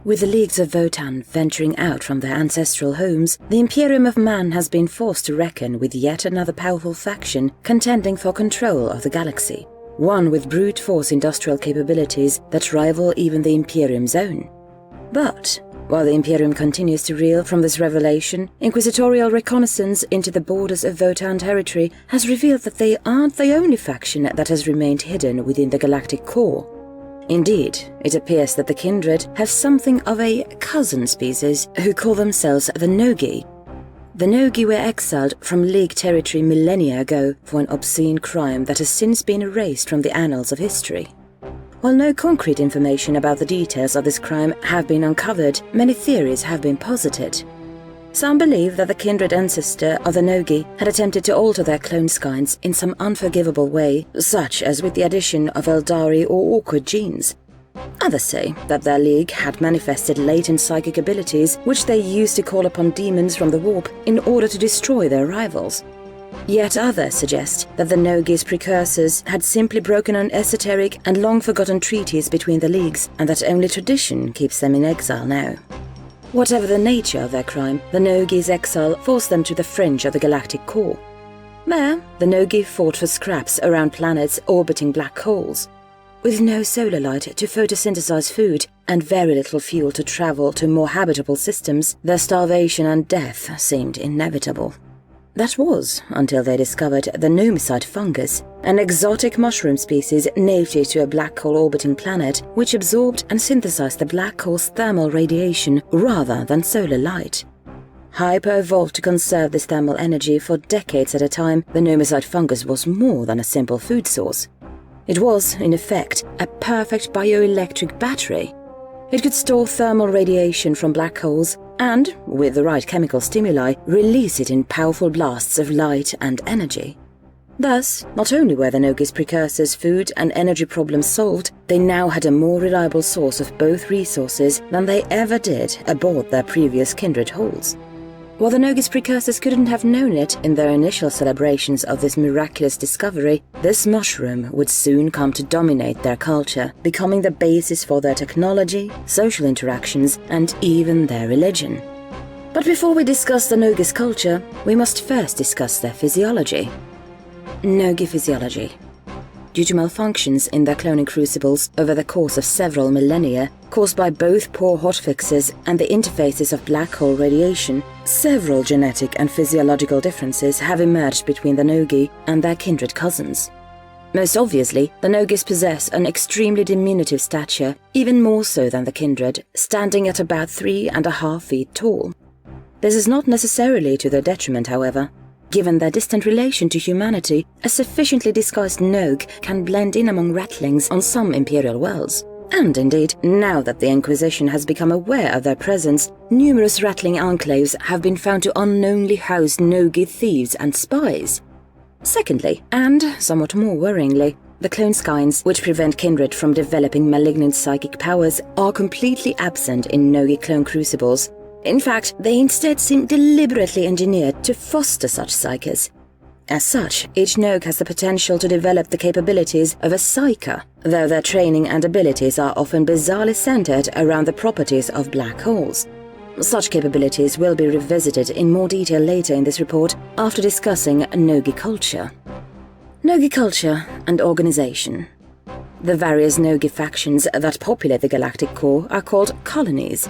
With the leagues of Votan venturing out from their ancestral homes, the Imperium of Man has been forced to reckon with yet another powerful faction contending for control of the galaxy, one with brute force industrial capabilities that rival even the Imperium's own. But while the Imperium continues to reel from this revelation, inquisitorial reconnaissance into the borders of Votan territory has revealed that they aren't the only faction that has remained hidden within the galactic core. Indeed, it appears that the kindred have something of a cousin species who call themselves the Gnoggï. The Gnoggï were exiled from League territory millennia ago for an obscene crime that has since been erased from the annals of history. While no concrete information about the details of this crime have been uncovered, many theories have been posited. Some believe that the kindred ancestor of the Gnoggï had attempted to alter their clone skins in some unforgivable way, such as with the addition of Eldari or awkward genes. Others say that their league had manifested latent psychic abilities which they used to call upon demons from the warp in order to destroy their rivals. Yet others suggest that the Gnoggï's precursors had simply broken an esoteric and long-forgotten treaties between the leagues, and that only tradition keeps them in exile now. Whatever the nature of their crime, the Gnoggï's exile forced them to the fringe of the galactic core. There, the Gnoggï fought for scraps around planets orbiting black holes. With no solar light to photosynthesize food and very little fuel to travel to more habitable systems, their starvation and death seemed inevitable. That was until they discovered the Gnomicide fungus, an exotic mushroom species native to a black hole orbiting planet which absorbed and synthesized the black hole's thermal radiation rather than solar light. Hyper-evolved to conserve this thermal energy for decades at a time, the Gnomicide fungus was more than a simple food source. It was, in effect, a perfect bioelectric battery. It could store thermal radiation from black holes and, with the right chemical stimuli, release it in powerful blasts of light and energy. Thus, not only were the Gnoggï's precursors' food and energy problems solved, they now had a more reliable source of both resources than they ever did aboard their previous kindred holds. While the Gnoggï's precursors couldn't have known it in their initial celebrations of this miraculous discovery, this mushroom would soon come to dominate their culture, becoming the basis for their technology, social interactions, and even their religion. But before we discuss the Gnoggï's culture, we must first discuss their physiology. Gnoggï physiology. Due to malfunctions in their cloning crucibles over the course of several millennia, caused by both poor hotfixes and the interfaces of black hole radiation, several genetic and physiological differences have emerged between the Gnoggï and their kindred cousins. Most obviously, the Gnoggïs possess an extremely diminutive stature, even more so than the kindred, standing at about 3.5 feet tall. This is not necessarily to their detriment, however. Given their distant relation to humanity, a sufficiently disguised Gnoggï can blend in among ratlings on some Imperial worlds. And indeed, now that the Inquisition has become aware of their presence, numerous rattling enclaves have been found to unknowingly house Gnoggï thieves and spies. Secondly, and somewhat more worryingly, the clone skins, which prevent kindred from developing malignant psychic powers, are completely absent in Gnoggï clone crucibles. In fact, they instead seem deliberately engineered to foster such psykers. As such, each Gnoggï has the potential to develop the capabilities of a psyker, though their training and abilities are often bizarrely centered around the properties of black holes. Such capabilities will be revisited in more detail later in this report after discussing Gnoggï culture. Gnoggï culture and organization. The various Gnoggï factions that populate the galactic core are called colonies.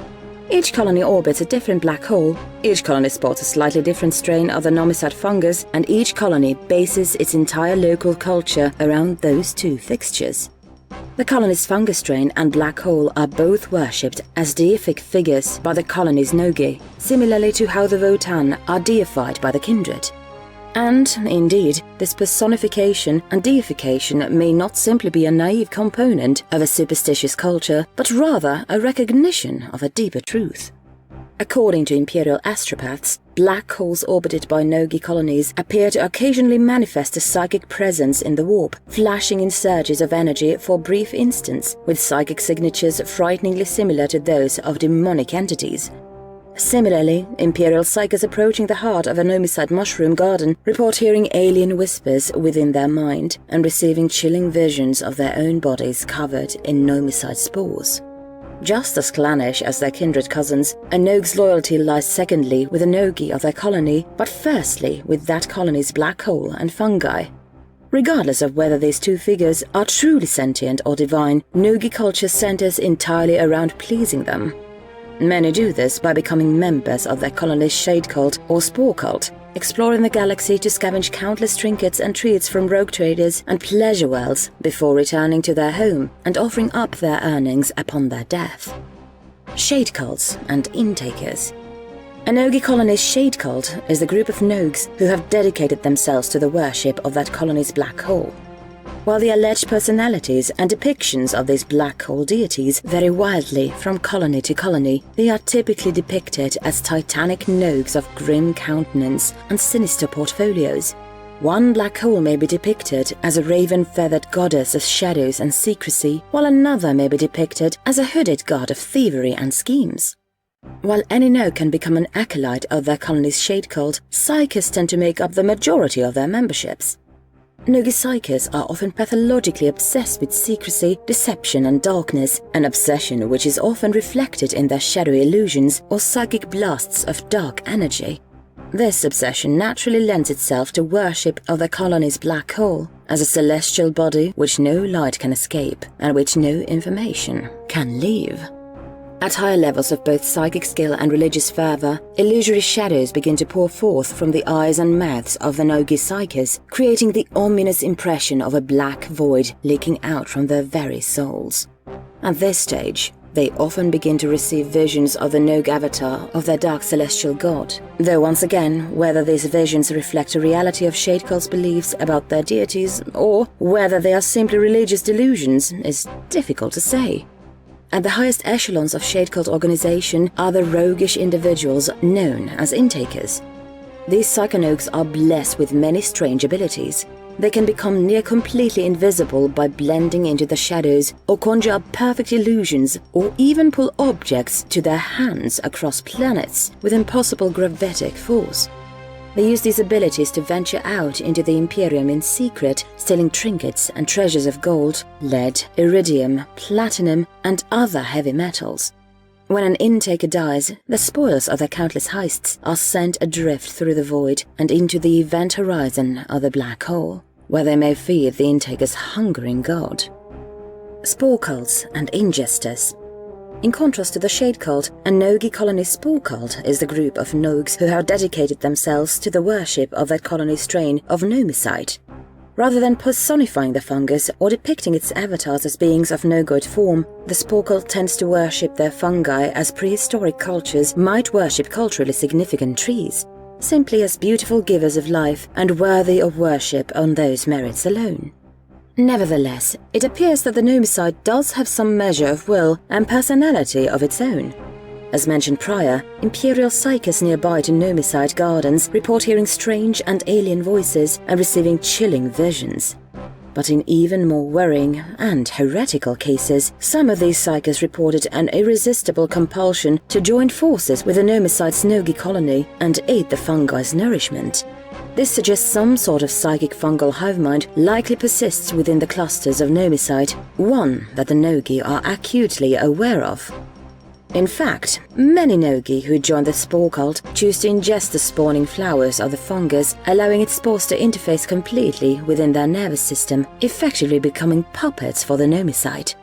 Each colony orbits a different black hole, each colony sports a slightly different strain of the Gnomicide fungus, and each colony bases its entire local culture around those two fixtures. The colony's fungus strain and black hole are both worshipped as deific figures by the colony's Gnoggï, similarly to how the Votan are deified by the kindred. And, indeed, this personification and deification may not simply be a naive component of a superstitious culture, but rather a recognition of a deeper truth. According to Imperial astropaths, black holes orbited by Gnoggï colonies appear to occasionally manifest a psychic presence in the warp, flashing in surges of energy for brief instants, with psychic signatures frighteningly similar to those of demonic entities. Similarly, Imperial psychers approaching the heart of a Gnomicide mushroom garden report hearing alien whispers within their mind and receiving chilling visions of their own bodies covered in Gnomicide spores. Just as clannish as their kindred cousins, a Gnogg's loyalty lies secondly with the Gnoggï of their colony, but firstly with that colony's black hole and fungi. Regardless of whether these two figures are truly sentient or divine, Gnoggï culture centers entirely around pleasing them. Many do this by becoming members of their colony's shade cult or spore cult, exploring the galaxy to scavenge countless trinkets and treats from rogue traders and pleasure wells before returning to their home and offering up their earnings upon their death. Shade cults and intakers. A Gnoggï colony's shade cult is a group of Gnogs who have dedicated themselves to the worship of that colony's black hole. While the alleged personalities and depictions of these black hole deities vary wildly from colony to colony, they are typically depicted as titanic Gnogs of grim countenance and sinister portfolios. One black hole may be depicted as a raven-feathered goddess of shadows and secrecy, while another may be depicted as a hooded god of thievery and schemes. While any Gnog can become an acolyte of their colony's shade cult, psykers tend to make up the majority of their memberships. Gnoggï psykers are often pathologically obsessed with secrecy, deception and darkness, an obsession which is often reflected in their shadowy illusions or psychic blasts of dark energy. This obsession naturally lends itself to worship of the colony's black hole, as a celestial body which no light can escape and which no information can leave. At higher levels of both psychic skill and religious fervor, illusory shadows begin to pour forth from the eyes and mouths of the Gnoggï psykers, creating the ominous impression of a black void leaking out from their very souls. At this stage, they often begin to receive visions of the Gnog avatar of their dark celestial god, though once again, whether these visions reflect a reality of shade cult's beliefs about their deities, or whether they are simply religious delusions, is difficult to say. At the highest echelons of shade cult organization are the roguish individuals known as intakers. These psychonogs are blessed with many strange abilities. They can become near completely invisible by blending into the shadows, or conjure up perfect illusions, or even pull objects to their hands across planets with impossible gravitic force. They use these abilities to venture out into the Imperium in secret, stealing trinkets and treasures of gold, lead, iridium, platinum, and other heavy metals. When an intaker dies, the spoils of their countless heists are sent adrift through the void and into the event horizon of the black hole, where they may feed the intaker's hungering god. Spore cults and ingesters. In contrast to the shade cult, a Gnoggï colony spore cult is the group of Gnogs who have dedicated themselves to the worship of that colony's strain of Gnomicide. Rather than personifying the fungus or depicting its avatars as beings of Gnogoid form, the spore cult tends to worship their fungi as prehistoric cultures might worship culturally significant trees, simply as beautiful givers of life and worthy of worship on those merits alone. Nevertheless, it appears that the Gnomicide does have some measure of will and personality of its own. As mentioned prior, Imperial psykers nearby to Gnomicide gardens report hearing strange and alien voices and receiving chilling visions. But in even more worrying and heretical cases, some of these psykers reported an irresistible compulsion to join forces with the Gnomicide's Gnoggï colony and aid the fungi's nourishment. This suggests some sort of psychic fungal hive mind likely persists within the clusters of Gnomicide, one that the Gnoggï are acutely aware of. In fact, many Gnoggï who join the spore cult choose to ingest the spawning flowers of the fungus, allowing its spores to interface completely within their nervous system, effectively becoming puppets for the Gnomicide.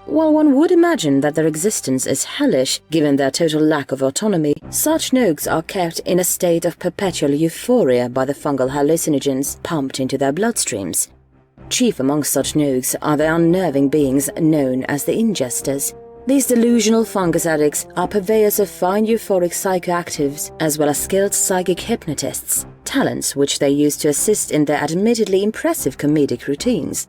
While one would imagine that their existence is hellish given their total lack of autonomy, such Gnogs are kept in a state of perpetual euphoria by the fungal hallucinogens pumped into their bloodstreams. Chief among such Gnogs are the unnerving beings known as the ingesters. These delusional fungus addicts are purveyors of fine euphoric psychoactives as well as skilled psychic hypnotists, talents which they use to assist in their admittedly impressive comedic routines.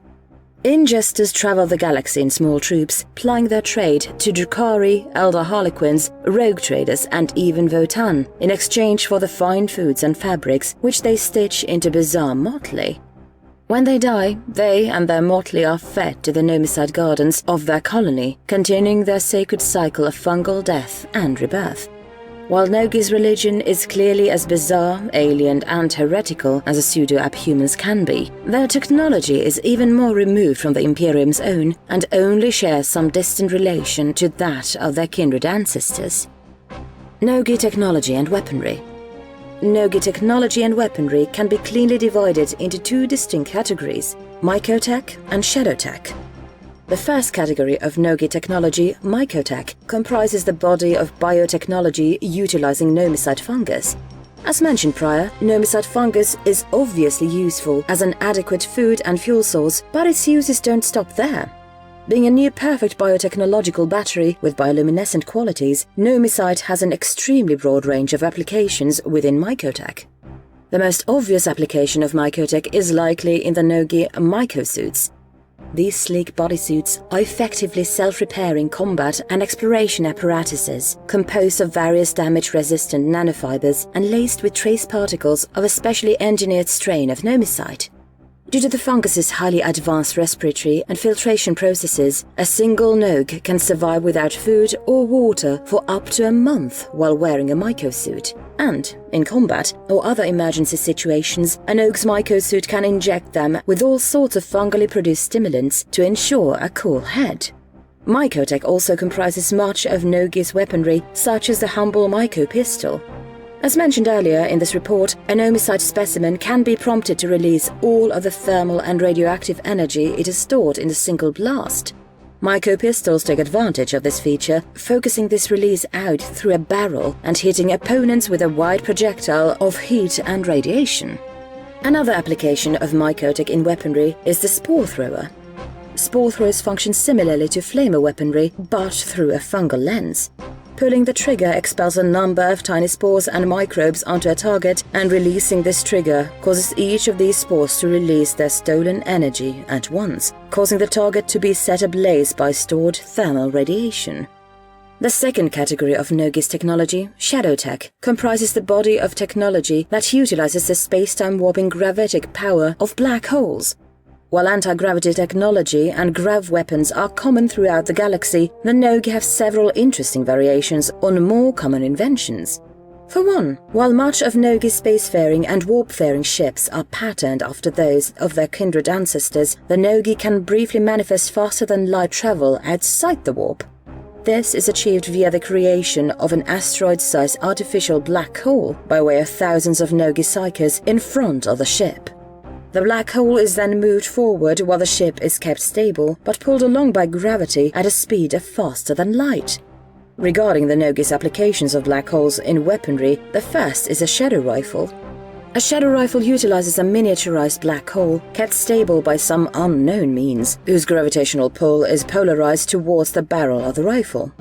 Ingesters travel the galaxy in small troops, plying their trade to Drukhari, Elder Harlequins, rogue traders and even Votan, in exchange for the fine foods and fabrics which they stitch into bizarre motley. When they die, they and their motley are fed to the Gnomicide gardens of their colony, continuing their sacred cycle of fungal death and rebirth. While Gnoggï's religion is clearly as bizarre, alien and heretical as a pseudo-abhumans can be, their technology is even more removed from the Imperium's own and only shares some distant relation to that of their kindred ancestors. Gnoggï technology and weaponry. Gnoggï technology and weaponry can be cleanly divided into two distinct categories, mycotech and shadowtech. The first category of Gnoggï technology, mycotech, comprises the body of biotechnology utilizing gnomicide fungus. As mentioned prior, gnomicide fungus is obviously useful as an adequate food and fuel source, but its uses don't stop there. Being a near-perfect biotechnological battery with bioluminescent qualities, gnomicide has an extremely broad range of applications within mycotech. The most obvious application of mycotech is likely in the Gnoggï mycosuits. These sleek bodysuits are effectively self-repairing combat and exploration apparatuses, composed of various damage-resistant nanofibers and laced with trace particles of a specially engineered strain of gnomicide. Due to the fungus's highly advanced respiratory and filtration processes, a single Gnoggï can survive without food or water for up to a month while wearing a mycosuit. And, in combat or other emergency situations, a Gnoggï's mycosuit can inject them with all sorts of fungally produced stimulants to ensure a cool head. Mycotech also comprises much of Gnoggï's weaponry, such as the humble myco pistol. As mentioned earlier in this report, a gnomicide specimen can be prompted to release all of the thermal and radioactive energy it has stored in a single blast. Myco pistols take advantage of this feature, focusing this release out through a barrel and hitting opponents with a wide projectile of heat and radiation. Another application of mycotech in weaponry is the spore thrower. Spore throwers function similarly to flamer weaponry, but through a fungal lens. Pulling the trigger expels a number of tiny spores and microbes onto a target, and releasing this trigger causes each of these spores to release their stolen energy at once, causing the target to be set ablaze by stored thermal radiation. The second category of Gnoggï's technology, shadowtech, comprises the body of technology that utilizes the space-time warping gravitic power of black holes. While anti-gravity technology and grav weapons are common throughout the galaxy, the Gnoggï have several interesting variations on more common inventions. For one, while much of Gnoggï's spacefaring and warp-faring ships are patterned after those of their kindred ancestors, the Gnoggï can briefly manifest faster-than-light travel outside the warp. This is achieved via the creation of an asteroid-sized artificial black hole by way of thousands of Gnoggï psychers in front of the ship. The black hole is then moved forward while the ship is kept stable, but pulled along by gravity at a speed of faster than light. Regarding the Gnoggï's applications of black holes in weaponry, the first is a shadow rifle. A shadow rifle utilizes a miniaturized black hole, kept stable by some unknown means, whose gravitational pull is polarized towards the barrel of the rifle.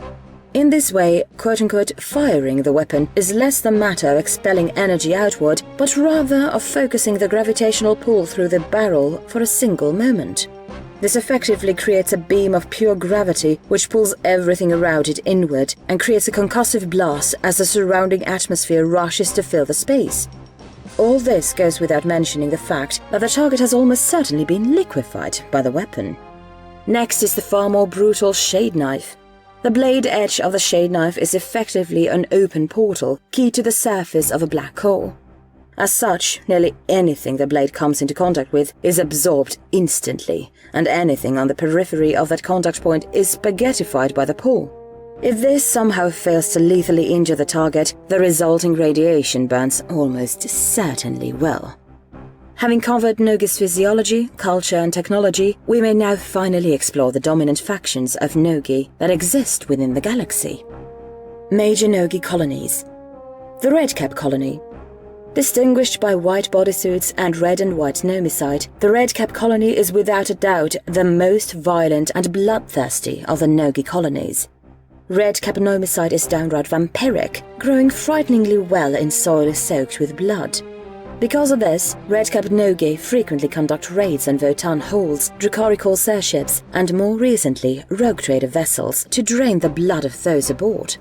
In this way, quote-unquote, firing the weapon is less the matter of expelling energy outward, but rather of focusing the gravitational pull through the barrel for a single moment. This effectively creates a beam of pure gravity which pulls everything around it inward and creates a concussive blast as the surrounding atmosphere rushes to fill the space. All this goes without mentioning the fact that the target has almost certainly been liquefied by the weapon. Next is the far more brutal shade knife. The blade edge of the shade knife is effectively an open portal, key to the surface of a black hole. As such, nearly anything the blade comes into contact with is absorbed instantly, and anything on the periphery of that contact point is spaghettified by the pull. If this somehow fails to lethally injure the target, the resulting radiation burns almost certainly well. Having covered Gnoggï's physiology, culture and technology, we may now finally explore the dominant factions of Gnoggï that exist within the galaxy. Major Gnoggï colonies. The Redcap colony. Distinguished by white bodysuits and red and white gnomicide, the Redcap colony is without a doubt the most violent and bloodthirsty of the Gnoggï colonies. Redcap gnomicide is downright vampiric, growing frighteningly well in soil soaked with blood. Because of this, Redcap Gnoggï frequently conduct raids on Votan holds, Drukhari corsair ships, and more recently, rogue trader vessels to drain the blood of those aboard.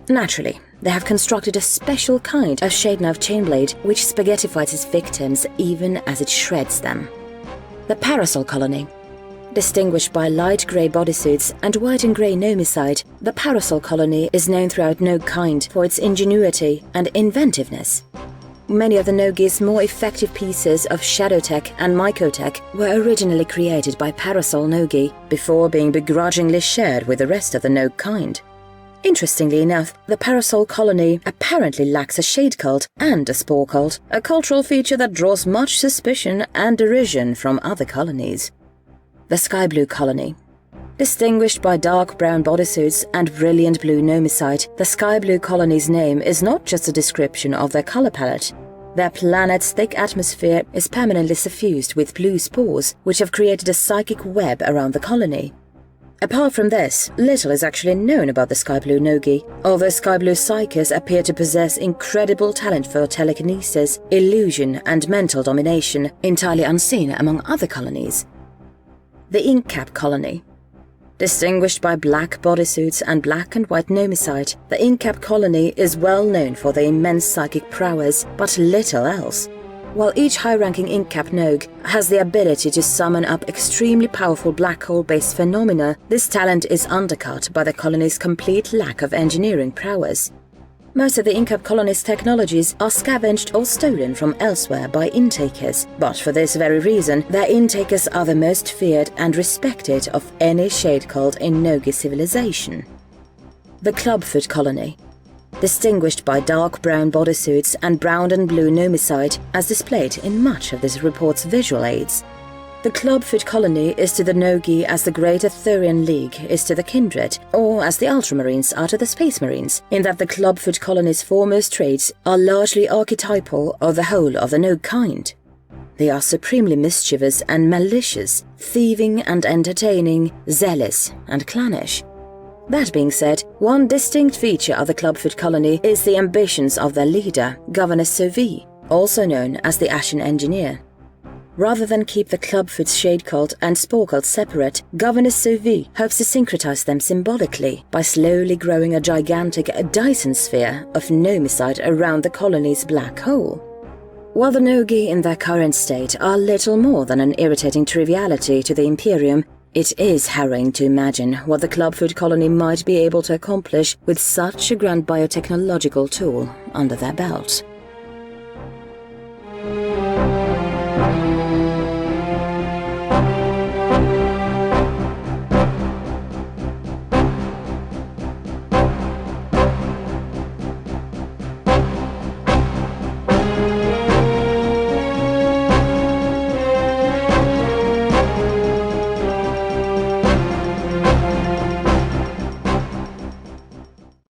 Naturally, they have constructed a special kind of shade knife chainblade which spaghettifies its victims even as it shreds them. The Parasol colony. Distinguished by light grey bodysuits and white and grey nomicide, the Parasol colony is known throughout Gnoggkind for its ingenuity and inventiveness. Many of the Gnoggï's more effective pieces of shadow tech and mycotech were originally created by Parasol Gnoggï before being begrudgingly shared with the rest of the Gnoggkind. Interestingly enough, the Parasol colony apparently lacks a shade cult and a spore cult, a cultural feature that draws much suspicion and derision from other colonies. The Sky Blue colony. Distinguished by dark brown bodysuits and brilliant blue nomicide, the Sky Blue colony's name is not just a description of their color palette. Their planet's thick atmosphere is permanently suffused with blue spores, which have created a psychic web around the colony. Apart from this, little is actually known about the Sky Blue Gnoggï, although Sky Blue psykers appear to possess incredible talent for telekinesis, illusion, and mental domination, entirely unseen among other colonies. The Inkcap colony. Distinguished by black bodysuits and black and white nomicide, the Inkcap colony is well known for their immense psychic prowess, but little else. While each high-ranking Inkcap Gnoggë has the ability to summon up extremely powerful black hole-based phenomena, this talent is undercut by the colony's complete lack of engineering prowess. Most of the Inkcap colony's technologies are scavenged or stolen from elsewhere by intakers, but for this very reason, their intakers are the most feared and respected of any shade cult in Gnoggï civilization. The Clubfoot colony. Distinguished by dark brown bodysuits and brown and blue nomicide, as displayed in much of this report's visual aids. The Clubfoot colony is to the Gnoggï as the Great Arthurian League is to the Kindred, or as the Ultramarines are to the Space Marines, in that the Clubfoot colony's foremost traits are largely archetypal of the whole of the Gnoggkind. They are supremely mischievous and malicious, thieving and entertaining, zealous and clannish. That being said, one distinct feature of the Clubfoot colony is the ambitions of their leader, Governor Sophie, also known as the Ashen Engineer. Rather than keep the Clubfoot's shade cult and spore cult separate, Governor Sophie hopes to syncretize them symbolically by slowly growing a gigantic Dyson sphere of nomicide around the colony's black hole. While the Gnoggï in their current state are little more than an irritating triviality to the Imperium, it is harrowing to imagine what the Clubfoot colony might be able to accomplish with such a grand biotechnological tool under their belt.